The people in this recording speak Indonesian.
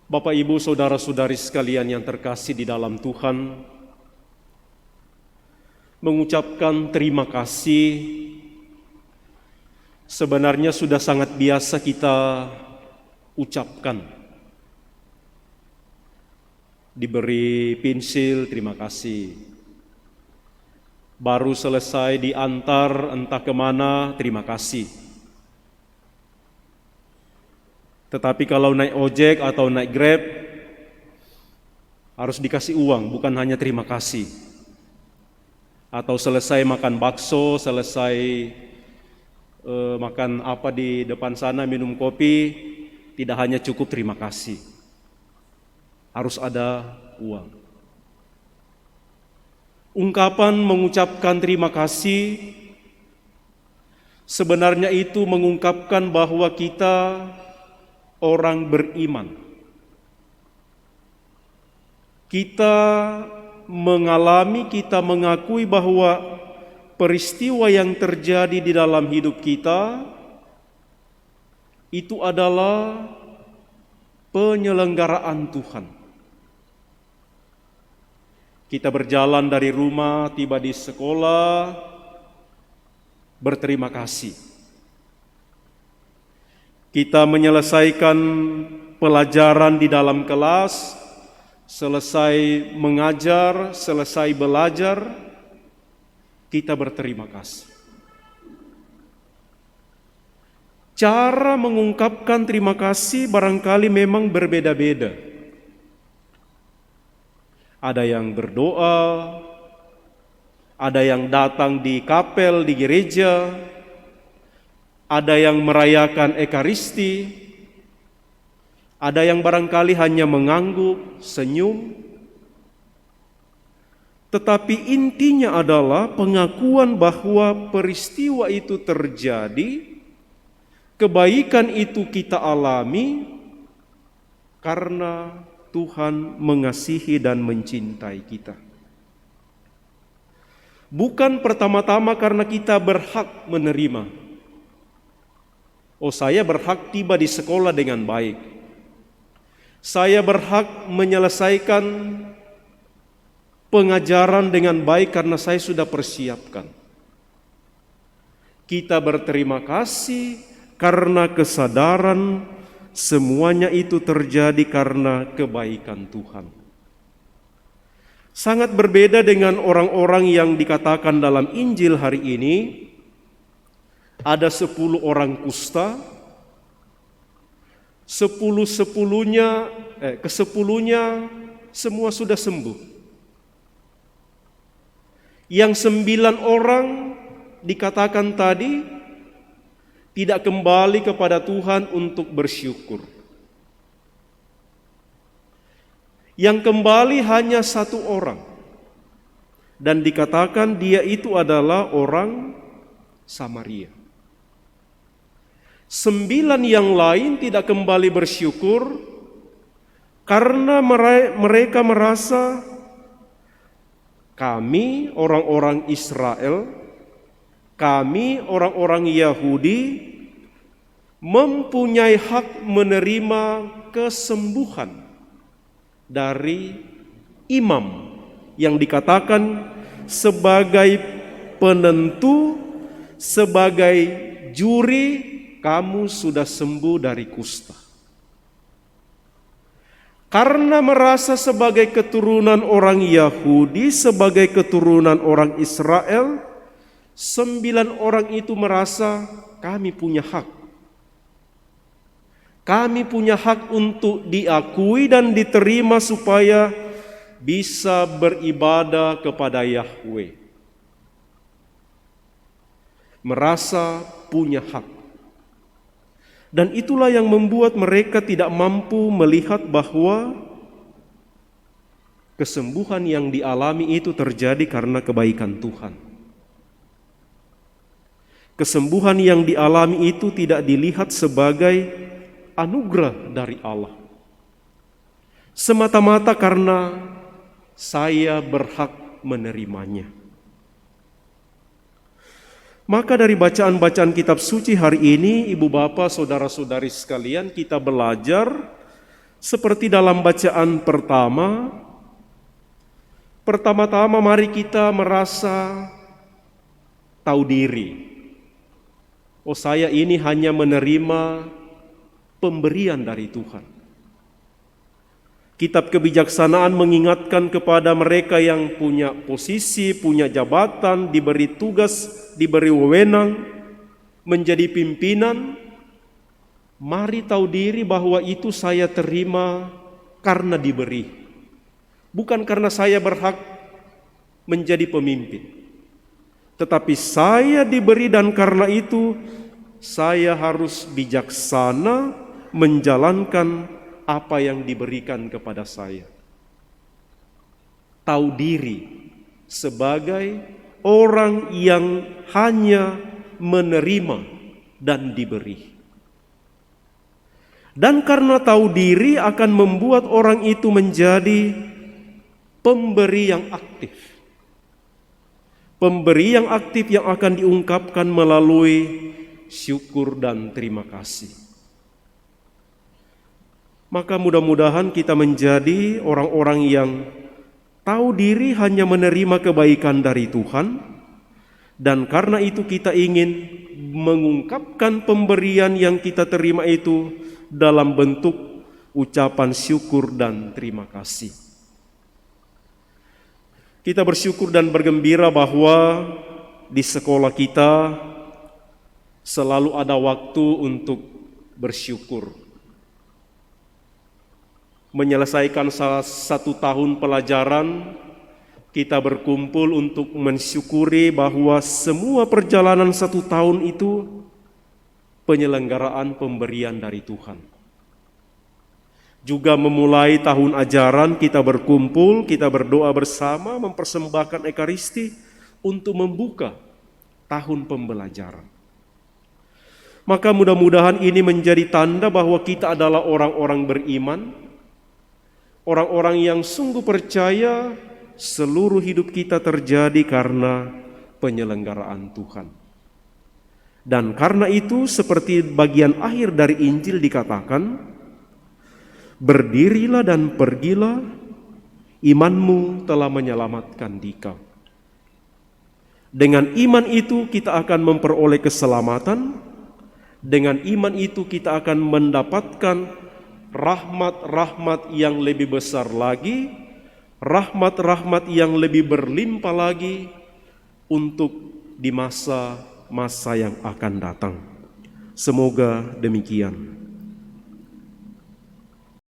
Bapak, Ibu, saudara-saudari sekalian yang terkasih di dalam Tuhan, mengucapkan terima kasih sebenarnya sudah sangat biasa kita ucapkan. Diberi pensil, terima kasih. Baru selesai diantar entah kemana, terima kasih. Tetapi kalau naik ojek atau naik Grab, harus dikasih uang, bukan hanya terima kasih. Atau selesai makan bakso, selesai makan apa di depan sana, minum kopi, tidak hanya cukup terima kasih. Harus ada uang. Ungkapan mengucapkan terima kasih sebenarnya itu mengungkapkan bahwa kita orang beriman. Kita mengalami, kita mengakui bahwa peristiwa yang terjadi di dalam hidup kita itu adalah penyelenggaraan Tuhan. Kita berjalan dari rumah, tiba di sekolah, berterima kasih. Kita menyelesaikan pelajaran di dalam kelas, selesai mengajar, selesai belajar, kita berterima kasih. Cara mengungkapkan terima kasih barangkali memang berbeda-beda. Ada yang berdoa, ada yang datang di kapel, di gereja, ada yang merayakan Ekaristi, ada yang barangkali hanya mengangguk, senyum. Tetapi intinya adalah pengakuan bahwa peristiwa itu terjadi, kebaikan itu kita alami karena Tuhan mengasihi dan mencintai kita. Bukan pertama-tama karena kita berhak menerima. Oh, saya berhak tiba di sekolah dengan baik. Saya berhak menyelesaikan pengajaran dengan baik karena saya sudah persiapkan. Kita berterima kasih karena kesadaran semuanya itu terjadi karena kebaikan Tuhan. Sangat berbeda dengan orang-orang yang dikatakan dalam Injil hari ini. Ada 10 orang kusta, kesepuluhnya semua sudah sembuh. Yang 9 orang dikatakan tadi tidak kembali kepada Tuhan untuk bersyukur. Yang kembali hanya 1 orang, dan dikatakan dia itu adalah orang Samaria. 9 yang lain tidak kembali bersyukur karena mereka merasa kami orang-orang Israel, kami orang-orang Yahudi mempunyai hak menerima kesembuhan dari imam yang dikatakan sebagai penentu, sebagai juri, kamu sudah sembuh dari kusta. Karena merasa sebagai keturunan orang Yahudi, sebagai keturunan orang Israel, 9 orang itu merasa kami punya hak. Kami punya hak untuk diakui dan diterima supaya bisa beribadah kepada Yahweh. Merasa punya hak. Dan itulah yang membuat mereka tidak mampu melihat bahwa kesembuhan yang dialami itu terjadi karena kebaikan Tuhan. Kesembuhan yang dialami itu tidak dilihat sebagai anugerah dari Allah. Semata-mata karena saya berhak menerimanya. Maka dari bacaan-bacaan kitab suci hari ini, ibu bapak, saudara-saudari sekalian, kita belajar Seperti dalam bacaan pertama-tama mari kita merasa tahu diri. Oh, saya ini hanya menerima pemberian dari Tuhan. Kitab kebijaksanaan mengingatkan kepada mereka yang punya posisi, punya jabatan, diberi tugas, diberi wewenang, menjadi pimpinan. Mari tahu diri bahwa itu saya terima karena diberi. Bukan karena saya berhak menjadi pemimpin. Tetapi saya diberi dan karena itu saya harus bijaksana menjalankan apa yang diberikan kepada saya. Tahu diri sebagai orang yang hanya menerima dan diberi. Dan karena tahu diri akan membuat orang itu menjadi pemberi yang aktif. Pemberi yang aktif yang akan diungkapkan melalui syukur dan terima kasih. Maka mudah-mudahan kita menjadi orang-orang yang tahu diri hanya menerima kebaikan dari Tuhan, dan karena itu kita ingin mengungkapkan pemberian yang kita terima itu dalam bentuk ucapan syukur dan terima kasih. Kita bersyukur dan bergembira bahwa di sekolah kita selalu ada waktu untuk bersyukur. Menyelesaikan salah satu tahun pelajaran, kita berkumpul untuk mensyukuri bahwa semua perjalanan satu tahun itu penyelenggaraan pemberian dari Tuhan. Juga memulai tahun ajaran, kita berkumpul, kita berdoa bersama, mempersembahkan Ekaristi untuk membuka tahun pembelajaran. Maka mudah-mudahan ini menjadi tanda bahwa kita adalah orang-orang beriman, orang-orang yang sungguh percaya seluruh hidup kita terjadi karena penyelenggaraan Tuhan. Dan karena itu seperti bagian akhir dari Injil dikatakan, berdirilah dan pergilah, imanmu telah menyelamatkan dikau. Dengan iman itu kita akan memperoleh keselamatan, dengan iman itu kita akan mendapatkan rahmat-rahmat yang lebih besar lagi, rahmat-rahmat yang lebih berlimpah lagi untuk di masa-masa yang akan datang. Semoga demikian.